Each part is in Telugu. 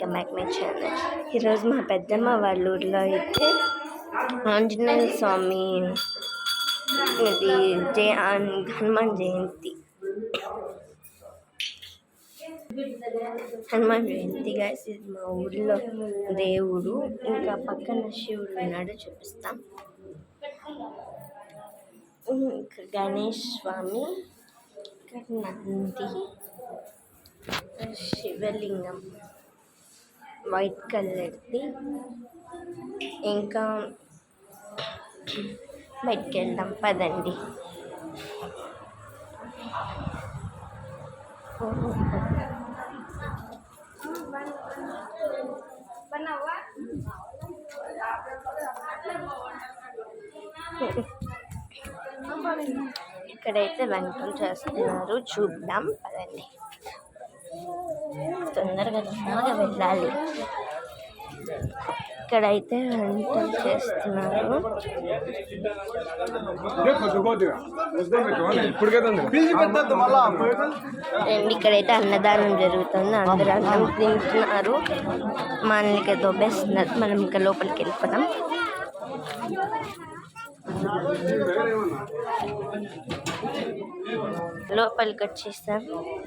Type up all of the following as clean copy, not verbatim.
Welcome back my channel. ఈరోజు మా పెద్దమ్మ వాళ్ళ ఊర్లో అయితే ఆంజనేయ స్వామి ఇది హనుమాన్ జయంతి గైస్. ఇది మా ఊర్లో దేవుడు. ఇంకా పక్కన శివుడు ఉన్నాడు, చూపిస్తాం. ఇంకా గణేష్ స్వామి, ఇక్కడ నంది, శివలింగం వైట్ కలర్ది. ఇంకా బయటికి వెళ్దాం పదండి. ఇక్కడైతే వంటలు చేస్తున్నారు, చూద్దాం పదండి. తొందరగా వెళ్ళాలి. ఇక్కడైతే వంటలు చేస్తున్నారు. ఇక్కడైతే అన్నదానం జరుగుతుంది, అందరూ అన్నం తింటున్నారు. మనకి దొబ్బేస్తున్నారు, మనం ఇంకా లోపలికి వెళ్ళిపోదాం. లోపలికి వచ్చేస్తాం.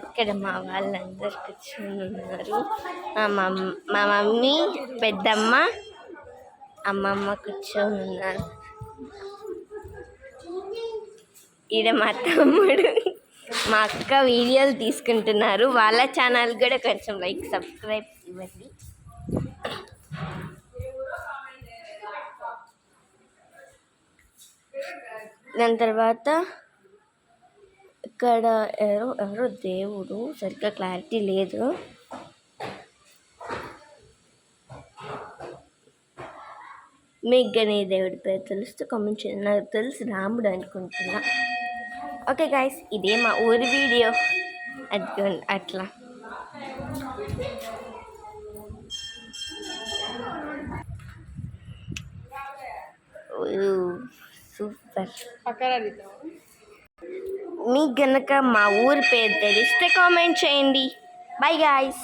ఇక్కడ మా వాళ్ళందరూ కూర్చొని ఉన్నారు. మా మమ్మీ, పెద్దమ్మ, అమ్మమ్మ కూర్చొని ఉన్నారు. ఈడ మా తమ్ముడు, మా అక్క వీడియోలు తీసుకుంటున్నారు. వాళ్ళ ఛానల్ కూడా కొంచెం లైక్ సబ్స్క్రైబ్ ఇవ్వండి. దాని తర్వాత ఇక్కడ ఎవరో దేవుడు, సరిగ్గా క్లారిటీ లేదు. మీకు కానీ దేవుడి పేరు తెలుస్తే కామెంట్ చేయండి. నాకు తెలుసు రాముడు అనుకుంటున్నా. ఓకే గైస్, ఇదే మా ఊరి వీడియో. అది అట్లా సూపర్. మీకు గనక మా ఊరి పేరు తెలిస్తే కామెంట్ చేయండి. By guys.